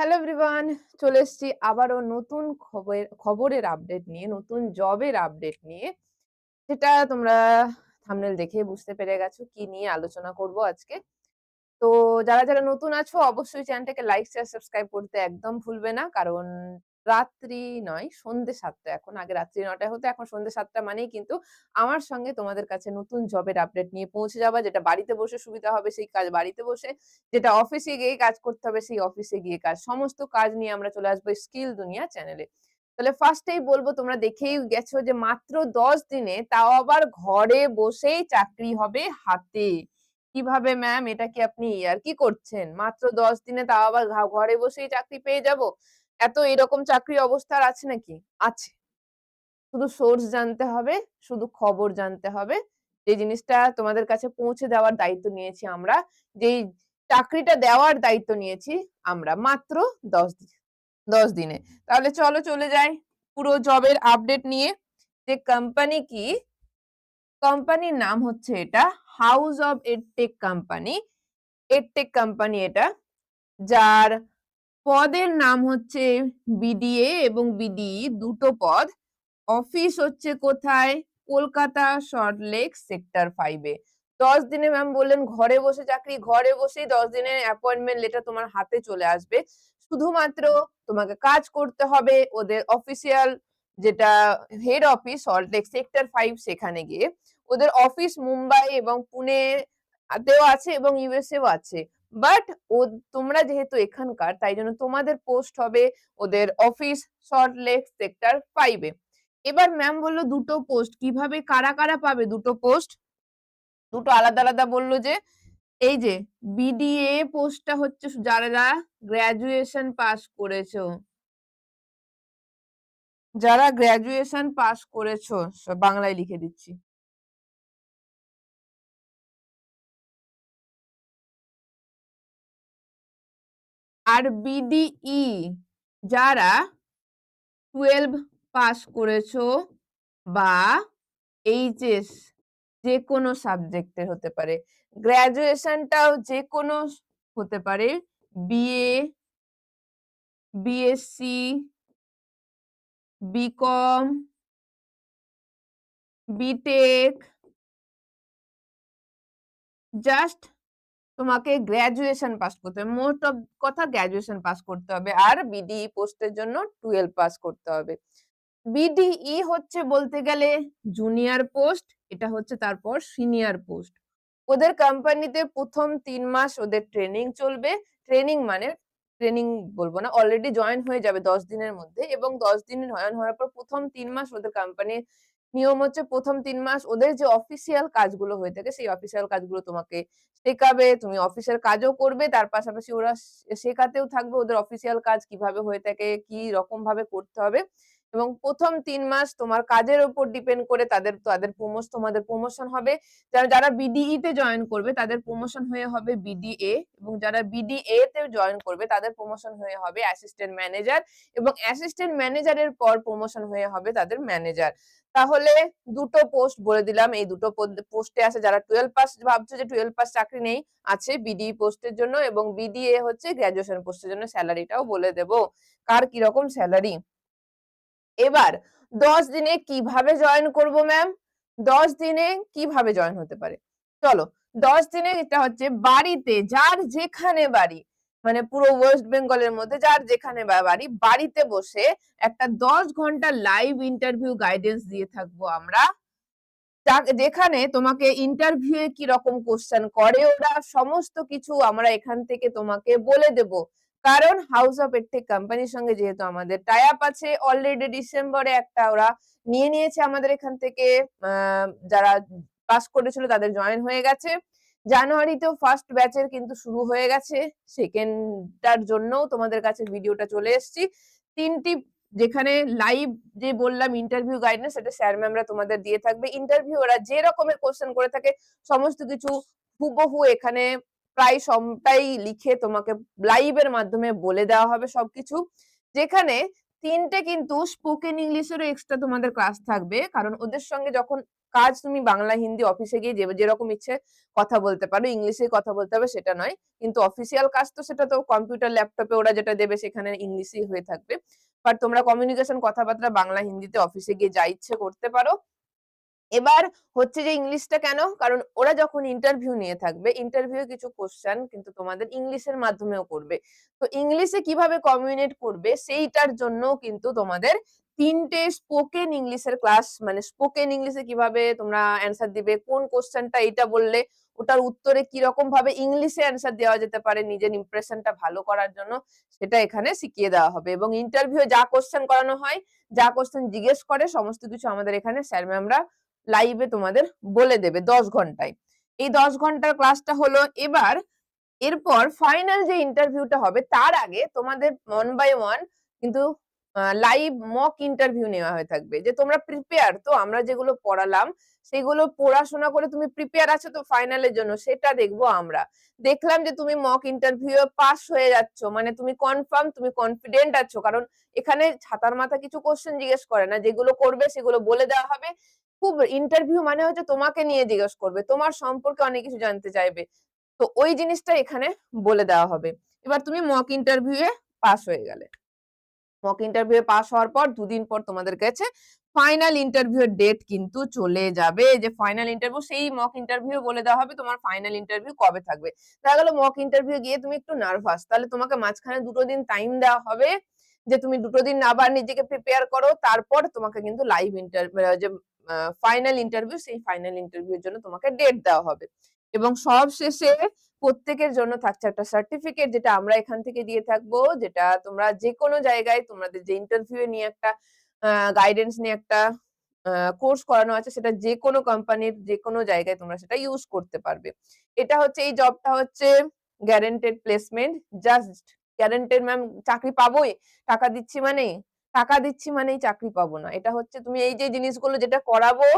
Hello everyone, চলে এসেছি আবারও নতুন খবরের আপডেট নিয়ে, নতুন জবের আপডেট নিয়ে। যেটা তোমরা থাম্বনেল দেখে বুঝতে পেরে গেছো কি নিয়ে আলোচনা করব আজকে। তো যারা নতুন আছো অবশ্যই চ্যানেলটাকে লাইক, শেয়ার, সাবস্ক্রাইব করতে একদম ভুলবে না। কারণ রাত্রি নয়, সন্ধ্যে ৭টা এখন। আগে রাত্রি ৯টায় হতো, এখন সন্ধ্যে ৭টা মানেই কিন্তু আমার সঙ্গে তোমাদের কাছে নতুন জবের আপডেট নিয়ে পৌঁছে যাওয়া। যেটা বাড়িতে বসে সুবিধা হবে সেই কাজ বাড়িতে বসে, যেটা অফিসে গিয়ে কাজ করতে হবে সেই অফিসে গিয়ে কাজ। সমস্ত কাজ নিয়ে আমরা চলে আসবো স্কিল দুনিয়া চ্যানেলে। তাহলে ফার্স্টেই বলব, তোমরা দেখেই গেছো যে মাত্র ১০ দিনে, তাও আবার ঘরে বসেই চাকরি হবে হাতে। কিভাবে ম্যাম, এটা কি আপনি ইয়ার্কি করছেন? মাত্র ১০ দিনে তাও আবার ঘরে বসেই চাকরি পেয়ে যাবো? এরকম চাকরি অবস্থা আর আছে নাকি? আছে। শুধু সোর্স জানতে হবে, শুধু খবর জানতে হবে। যে জিনিসটা তোমাদের কাছে পৌঁছে দেওয়ার দায়িত্ব নিয়েছি আমরা, যেই চাকরিটা দেওয়ার দায়িত্ব নিয়েছি আমরা মাত্র ১০ দিনে। ১০ দিনে। তাহলে চলো চলে যাই পুরো জবের আপডেট নিয়ে। যে কোম্পানি কি? কোম্পানির নাম হচ্ছে এটা house of edtech company. Edtech company এটা। যার পদের নাম হচ্ছে বিডিএ এবং বিডিই, দুটো পদ। অফিস হচ্ছে কোথায়? কলকাতা সল্টলেক সেক্টর 5 এ। ১০ দিনে ম্যাম বললেন ঘরে বসে চাকরি, ঘরে বসেই ১০ দিনের অ্যাপয়েন্টমেন্ট লেটার তোমার হাতে চলে আসবে। শুধুমাত্র তোমাকে কাজ করতে হবে ওদের অফিসিয়াল, যেটা হেড অফিস সল্টলেক সেক্টর 5, সেখানে গিয়ে। ওদের অফিস মুম্বাই এবং পুনে তেও আছে এবং ইউএসএও আছে। বাট ও তোমরা যেহেতু এখানকার, তাই জন্য তোমাদের পোস্ট হবে ওদের অফিস সল্টলেক সেক্টর 5 এ। এবার ম্যাম বলল দুটো পোস্ট, কিভাবে কারা পাবে দুটো পোস্ট? দুটো আলাদা আলাদা বলল যে, এই যে বিডিএ পোস্টটা হচ্ছে যারা গ্র্যাজুয়েশন পাস করেছো, যারা গ্র্যাজুয়েশন পাস করেছো, বাংলায় লিখে দিচ্ছি। আর বিডিই যারা 12 পাস করেছো বা এইচএস, যে কোনো সাবজেক্টের হতে পারে। গ্র্যাজুয়েশনটাও যে কোনো হতে পারে। BA, BSc, BCom, BTech, just তোমাকে গ্র্যাজুয়েশন পাস করতে হবে। মোস্ট অফ কথা গ্র্যাজুয়েশন পাস করতে হবে। আর বিডিই পোস্টের জন্য 12 পাস করতে হবে। বিডিই হচ্ছে বলতে গেলে জুনিয়র পোস্ট, এটা হচ্ছে তারপর সিনিয়র পোস্ট। ওদের কোম্পানিতে প্রথম ৩ মাস ওদের ট্রেনিং চলবে। ট্রেনিং মানে ট্রেনিং বলবো না, অলরেডি জয়েন হয়ে যাবে ১০ দিনের মধ্যে, এবং ১০ দিন জয়েন হওয়ার পর প্রথম ৩ মাস ওদের কোম্পানির নিয়ম হচ্ছে, প্রথম ৩ মাস ওদের যে অফিসিয়াল কাজগুলো হয়ে থাকে সেই অফিসিয়াল কাজগুলো তোমাকে শেখাবে। তুমি অফিসের কাজও করবে, তার পাশাপাশি ওরা শেখাতেও থাকবে ওদের অফিসিয়াল কাজ কিভাবে হয়ে থাকে, কি রকম ভাবে করতে হবে। এবং প্রথম ৩ মাস তোমার কাজের উপর ডিপেন্ড করে তাদের তাদের তোমাদের প্রমোশন হবে। যারা বিডিই তে জয়েন করবে তাদের প্রমোশন হয়ে হবে বিডিএ, এবং যারা বিডিএ তে জয়েন করবে তাদের প্রমোশন হয়ে হবে অ্যাসিস্ট্যান্ট ম্যানেজার, এবং অ্যাসিস্ট্যান্ট ম্যানেজারের পর প্রমোশন হয়ে হবে তাদের ম্যানেজার। তাহলে দুটো পোস্ট বলে দিলাম, এই দুটো পোস্টে আছে। যারা 12 পাস ভাবছো যে 12 পাস চাকরি নেই, আছে বিডিই পোস্টের জন্য, এবং বিডিএ হচ্ছে গ্র্যাজুয়েশন পোস্টের জন্য। স্যালারিটাও বলে দেব কার কিরকম স্যালারি। এবার ১০ দিনে কিভাবে জয়েন করব ম্যাম? ১০ দিনে কিভাবে জয়েন হতে পারে? চলো, ১০ দিনে এটা হচ্ছে বাড়িতে, যার যেখানে বাড়ি, মানে পুরো ওয়েস্ট বেঙ্গলের মধ্যে যার যেখানে বাড়ি, বাড়িতে বসে একটা ১০ ঘন্টা লাইভ ইন্টারভিউ গাইডেন্স দিয়ে থাকবো আমরা। যেখানে তোমাকে ইন্টারভিউ কি রকম কোশ্চেন করে ওরা, সমস্ত কিছু আমরা এখান থেকে তোমাকে বলে দেব। কারণ হাউস অফ এডটেক কোম্পানির সঙ্গে যেহেতু আমাদের টাই আপ আছে, অলরেডি ডিসেম্বরে একটা ওরা নিয়ে নিয়েছে আমাদের এখান থেকে। যারা পাস করেছিল তাদের জয়েন হয়ে গেছে। জানুয়ারিতেও ফার্স্ট ব্যাচের কিন্তু শুরু হয়ে গেছে। সেকেন্ডটার জন্যও তোমাদের কাছে ভিডিওটা চলে এসেছি। ৩টি যেখানে লাইভ যে বললাম ইন্টারভিউ গাইডেন্স, সেটা স্যার ম্যামরা তোমাদের দিয়ে থাকবে। ইন্টারভিউ ওরা যে রকমের কোশ্চেন করে থাকে সমস্ত কিছু হুবহু এখানে প্রায় সবটাই লিখে তোমাকে লাইভের মাধ্যমে বলে দেওয়া হবে সবকিছু। যেখানে ৩টে কিন্তু স্পোকেন ইংলিশেরও এক্সট্রা তোমাদের ক্লাস থাকবে, কারণ ওদের সঙ্গে যখন কাজ তুমি বাংলা হিন্দি অফিসে গিয়ে যেরকম ইচ্ছে কথা বলতে পারো, ইংলিশে কথা বলতে হবে সেটা নয়, কিন্তু অফিসিয়াল কাজ তো সেটা তো কম্পিউটার ল্যাপটপে ওরা যেটা দেবে সেখানে ইংলিশই হয়ে থাকবে। বাট তোমরা কমিউনিকেশন কথাবার্তা বাংলা হিন্দিতে অফিসে গিয়ে যা ইচ্ছে করতে পারো। এবার হচ্ছে যে ইংলিশটা কেন? কারণ ওরা যখন ইন্টারভিউ নিয়ে থাকবে, ইন্টারভিউ কিছু কোয়েশ্চেন কিন্তু তোমাদের ইংলিশের মাধ্যমেও করবে। তো ইংলিশে কিভাবে কমিউনিকেট করবে সেইটার জন্যও কিন্তু তোমাদের ৩ টে স্পোকেন ইংলিশের ক্লাস, মানে স্পোকেন ইংলিশে কিভাবে তোমরা অ্যান্সার দিবে, কোন কোয়েশ্চেনটা এইটা বললে ওটার উত্তরে কিরকম ভাবে ইংলিশে অ্যান্সার দেওয়া যেতে পারে নিজের ইমপ্রেশনটা ভালো করার জন্য, সেটা এখানে শিখিয়ে দেওয়া হবে। এবং ইন্টারভিউ যা কোয়েশ্চেন করানো হয়, যা কোয়েশ্চেন জিজ্ঞেস করে সমস্ত কিছু আমাদের এখানে স্যার ম্যামরা লাইভে তোমাদের বলে দেবে ১০ ঘন্টায়। এই ১০ ঘন্টার ক্লাসটা হলো। এবার এরপর ফাইনাল যে ইন্টারভিউটা হবে তার আগে তোমাদের 1 বাই 1 কিন্তু লাইভ মক ইন্টারভিউ নেওয়া হয়ে থাকবে। যে তোমরা প্রিপেয়ার তো, আমরা যেগুলো পড়ালাম সেগুলো পড়াশোনা করে তুমি প্রিপেয়ার আছো তো ফাইনালের জন্য, সেটা দেখবো আমরা। দেখলাম যে তুমি মক ইন্টারভিউ পাস হয়ে যাচ্ছ, মানে তুমি কনফার্ম, তুমি কনফিডেন্ট আছো, কারণ এখানে ছাতার মাথা কিছু কোশ্চেন জিজ্ঞেস করে না, যেগুলো করবে সেগুলো বলে দেওয়া হবে। খুব ইন্টারভিউ মানে হচ্ছে তোমাকে নিয়ে জিজ্ঞেস করবে, তোমার সম্পর্কে অনেক কিছু জানতে চাইবে। তো ওই জিনিসটা এখানে বলে দেওয়া হবে। এবার তুমি মক ইন্টারভিউ এ পাস হয়ে গেলে। মক ইন্টারভিউ এ পাস হওয়ার পর ২ দিন পর তোমাদের কাছে ফাইনাল ইন্টারভিউ এর ডেট কিন্তু চলে যাবে। যে ফাইনাল ইন্টারভিউ, সেই মক ইন্টারভিউ বলে দেওয়া হবে তোমার ফাইনাল ইন্টারভিউ কবে থাকবে। দেখা গেল মক ইন্টারভিউ গিয়ে তুমি একটু নার্ভাস, তাহলে তোমাকে মাঝখানে ২ দিন টাইম দেওয়া হবে যে তুমি ২ দিন আবার নিজেকে প্রিপেয়ার করো, তারপর তোমাকে কিন্তু লাইভ যে ফাইনাল ইন্টারভিউ, সেই ফাইনাল ইন্টারভিউ এর জন্য তোমাকে ডেট দেওয়া হবে। এবং সব শেষে প্রত্যেকের জন্য থাকছে একটা সার্টিফিকেট, যেটা আমরা এখান থেকে দিয়ে থাকবো, যেটা তোমরা যেকোনো জায়গায় তোমাদের যে ইন্টারভিউ নিয়ে একটা গাইডেন্স নিয়ে একটা কোর্স করানো আছে, সেটা যেকোনো কোম্পানির যেকোনো জায়গায় তোমরা সেটা ইউজ করতে পারবে। এটা হচ্ছে, এই জবটা হচ্ছে guaranteed placement, just guaranteed. Ma'am চাকরি পাবোই, টাকা দিচ্ছি মানেই, টাকা দিচ্ছি মানেই চাকরি পাবো না। এটা হচ্ছে তুমি এই যে জিনিসগুলো যেটা করাবো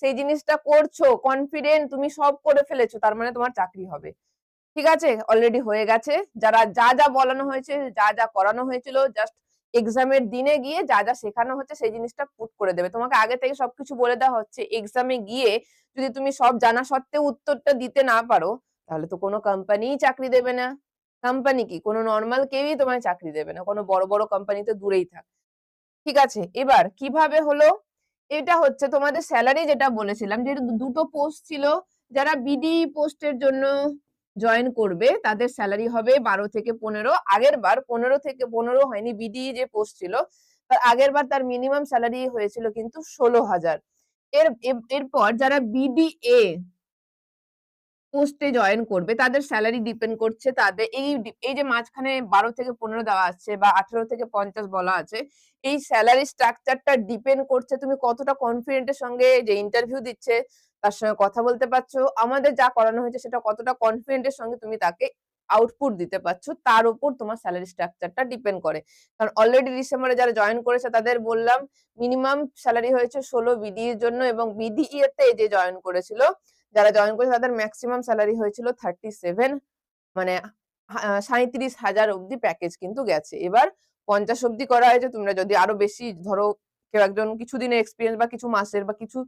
সেই জিনিসটা করছো, কনফিডেন্ট, তুমি সব করে ফেলেছো, তার মানে তোমার চাকরি হবে। ঠিক আছে? অলরেডি হয়ে গেছে। যারা যা বলানো হয়েছে, যা করানো হয়েছিল, জাস্ট এক্সামের দিনে গিয়ে যা শেখানো হচ্ছে সেই জিনিসটা পুট করে দেবে। তোমাকে আগে থেকে সবকিছু বলে দেওয়া হচ্ছে। এক্সামে গিয়ে যদি তুমি সব জানা সত্ত্বেও উত্তরটা দিতে না পারো, তাহলে তো কোনো কোম্পানিই চাকরি দেবে না। কোম্পানি কি? কোনো নরমাল কেউই তোমায় চাকরি দেবে না। কোনো বড় কোম্পানি তো দূরেই থাক। ঠিক আছে? এবার কিভাবে হলো? এটা হচ্ছে তোমাদের সেলারি, যেটা বলেছিলাম যে দুটো পোস্ট ছিল। যারা বিডি পোস্টের জন্য জয়েন করবে তাদের সেলারি হবে ১২ থেকে ১৫। আগের বার ১৫ থেকে ১৫ হয়নি, বিডি যে পোস্ট ছিল তার আগের বার তার মিনিমাম সেলারি হয়েছিল কিন্তু ১৬,০০০। এরপর যারা বিডিএ পোস্টে জয়েন করবে তাদের সেলারি ডিপেন্ড করছে তাদের এই যে মাঝখানে ১২ থেকে ১৫ দেওয়া আছে বা ১৮ থেকে ৫০ বলা আছে, এই সেলারি স্ট্রাকচারটা ডিপেন্ড করছে তুমি কতটা কনফিডেন্টের সঙ্গে যে ইন্টারভিউ দিচ্ছে তার সঙ্গে কথা বলতে পারছো, আমাদের যা করানো হয়েছে সেটা কতটা কনফিডেন্টের সঙ্গে তুমি তাকে আউটপুট দিতে পারছো, তার উপর তোমার সেলারি স্ট্রাকচারটা ডিপেন্ড করে। কারণ অলরেডি ডিসেম্বরে যারা জয়েন করেছে তাদের বললাম মিনিমাম সেলারি হয়েছে ১৬ বিডি এর জন্য, এবং বিডিই তে যে জয়েন করেছিল, যারা জয়েন করেছে তাদের ম্যাক্সিমাম স্যালারি হয়েছিল 37, মানে ৩৭,০০০ অব্দি প্যাকেজ কিন্তু গেছে। এবার ৫০ অব্দি করা হয়েছে। তোমরা যদি আরো বেশি ধরো, কেউ একজন কিছুদিনের এক্সপেরিয়েন্স বা কিছু মাসের বা কিছু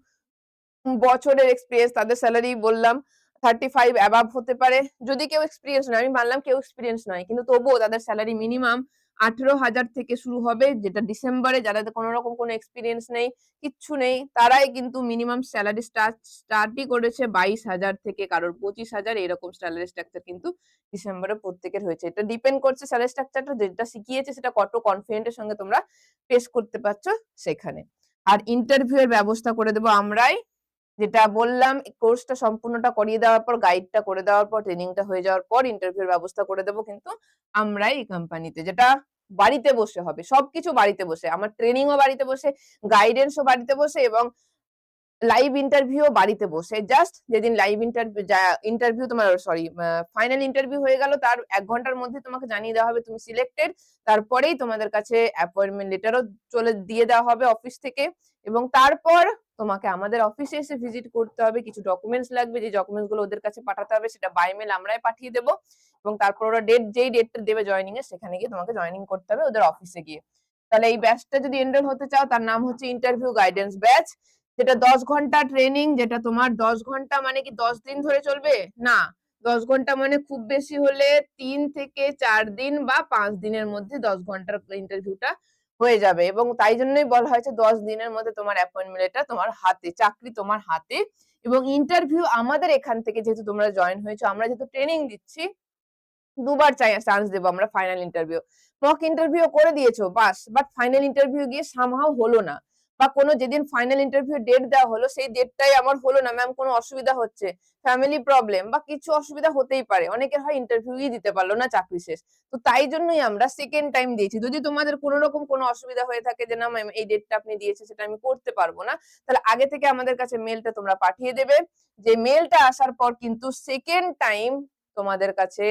বছরের এক্সপেরিয়েন্স, তাদের স্যালারি বললাম 35 অ্যাবাভ হতে পারে। যদি কেউ এক্সপেরিয়েন্স নয়, আমি মানলাম কেউ এক্সপেরিয়েন্স নয়, কিন্তু তবুও তাদের স্যালারি মিনিমাম ১৮,০০০ থেকে শুরু হবে, যেটা ডিসেম্বরে যাদের কোনো রকম কোনো এক্সপেরিয়েন্স নেই, কিচ্ছু নেই, তারাই কিন্তু মিনিমাম স্যালারি স্টার্টই করেছে ২২,০০০ থেকে, কারোর ২৫,০০০, এরকম স্যালারি স্ট্রাকচার কিন্তু ডিসেম্বরে প্রত্যেকের হয়েছে। এটা ডিপেন্ড করছে স্যালারি স্ট্রাকচারটা যেটা শিখিয়েছে সেটা কত কনফিডেন্ট এর সঙ্গে তোমরা পেশ করতে পারছো সেখানে। আর ইন্টারভিউ এর ব্যবস্থা করে দেবো আমরাই, যেটা বললাম কোর্সটা সম্পূর্ণটা করিয়ে দেওয়ার পর, গাইডটা করে দেওয়ার পর, ট্রেনিংটা হয়ে যাওয়ার পর ইন্টারভিউর ব্যবস্থা করে দেবো কিন্তু আমরাই এই কোম্পানিতে, যেটা বাড়িতে বসে হবে, সবকিছু বাড়িতে বসে, আমার ট্রেনিংও বাড়িতে বসে, গাইডেন্সও বাড়িতে বসে, এবং লাইভ ইন্টারভিউ বাড়িতে বসে। জাস্ট যেদিন লাইভ ইন্টারভিউ তোমার ফাইনাল ইন্টারভিউ হয়ে গেল, তার ১ ঘন্টার মধ্যে তোমাকে জানিয়ে দেওয়া হবে তুমি সিলেক্টেড। তারপরেই তোমাদের কাছে অ্যাপয়েন্টমেন্ট লেটারও দিয়ে দেওয়া হবে অফিস থেকে, এবং তারপর তোমাকে আমাদের অফিসে এসে ভিজিট করতে হবে। কিছু ডকুমেন্টস লাগবে, যে ডকুমেন্টস গুলো ওদের কাছে পাঠাতে হবে সেটা বাই মেল আমরাই পাঠিয়ে দেবো, এবং তারপর ওরা যেই ডেটটা দেবে জয়েনিং এর, সেখানে গিয়ে তোমাকে জয়েনিং করতে হবে ওদের অফিসে গিয়ে। তাহলে এই ব্যাচটা যদি এনরোল হতে চাও, তার নাম হচ্ছে ইন্টারভিউ গাইডেন্স ব্যাচ। যেটা 10 ঘন্টা ট্রেনিং, যেটা তোমার 10 ঘন্টা মানে কি 10 দিন ধরে চলবে? না। 10 ঘন্টা মানে খুব বেশি হলে 3 থেকে 4 দিন বা 5 দিনের মধ্যে 10 ঘন্টার ইন্টারভিউটা হয়ে যাবে এবং তাই জন্যই বলা হয়েছে 10 দিনের মধ্যে তোমার অ্যাপয়েন্টমেন্ট লেটার তোমার হাতে, চাকরি তোমার হাতে এবং ইন্টারভিউ আমাদের এখান থেকে যেহেতু তোমরা জয়েন হয়েছো, আমরা যেহেতু ট্রেনিং দিচ্ছি, দুবার চান্স দেবো আমরা ফাইনাল ইন্টারভিউ। মক ইন্টারভিউ করে দিয়েছো বাস, বাট ফাইনাল ইন্টারভিউ গিয়ে সামহাউ হলো না বা কোনো যেদিন ফাইনাল ইন্টারভিউ ডেট দেওয়া হলো সেই ডেটটাই আমার হলো না, ম্যাম কোনো অসুবিধা হচ্ছে, ফ্যামিলি প্রবলেম বা কিছু অসুবিধা হতেই পারে, অনেকের হয় ইন্টারভিউই দিতে পারলো না, চাকরি শেষ। তো তাই জন্যই আমরা সেকেন্ড টাইম দিয়েছি। যদি তোমাদের কোনো রকম কোনো অসুবিধা হয়ে থাকে যে না ম্যাম এই ডেটটা আপনি দিয়েছেন সেটা আমি করতে পারবো না, তাহলে আগে থেকে আমাদের কাছে মেলটা তোমরা পাঠিয়ে দেবে। যে মেলটা আসার পর কিন্তু সেকেন্ড টাইম তোমাদের কাছে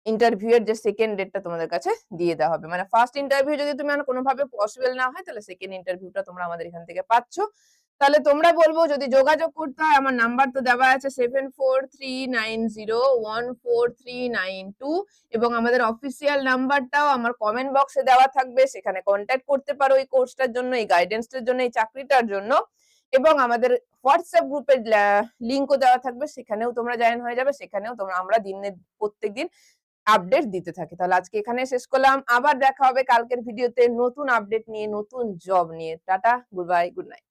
ইন্টারভিউ এর যে সেকেন্ড ডেটটা তোমাদের কাছে দিয়ে দেওয়া হবে। মানে ফার্স্ট ইন্টারভিউ যদি তুমি আর কোনোভাবে পসিবল না হয় তাহলে সেকেন্ড ইন্টারভিউটা তোমরা আমাদের এখান থেকে পাচ্ছ। তাহলে তোমরা বলবো যদি যোগাযোগ করতে হয় আমার নাম্বার তো দেওয়া আছে 7439014392 এবং আমাদের অফিসিয়াল নাম্বারটাও আমার কমেন্ট বক্সে দেওয়া থাকবে, সেখানে কন্ট্যাক্ট করতে পারো এই কোর্সটার জন্য, এই গাইডেন্সটার জন্য, এই চাকরিটার জন্য এবং আমাদের হোয়াটসঅ্যাপ গ্রুপের লিংকও দেওয়া থাকবে, সেখানেও তোমরা জয়েন হয়ে যাবে, সেখানেও তোমরা আমরা প্রত্যেকদিন আপডেট দিতে থাকি। তাহলে আজকে এখানে শেষ করলাম। আবার দেখা হবে কালকের ভিডিওতে নতুন আপডেট নিয়ে, নতুন জব নিয়ে। Tata, good bye, good night.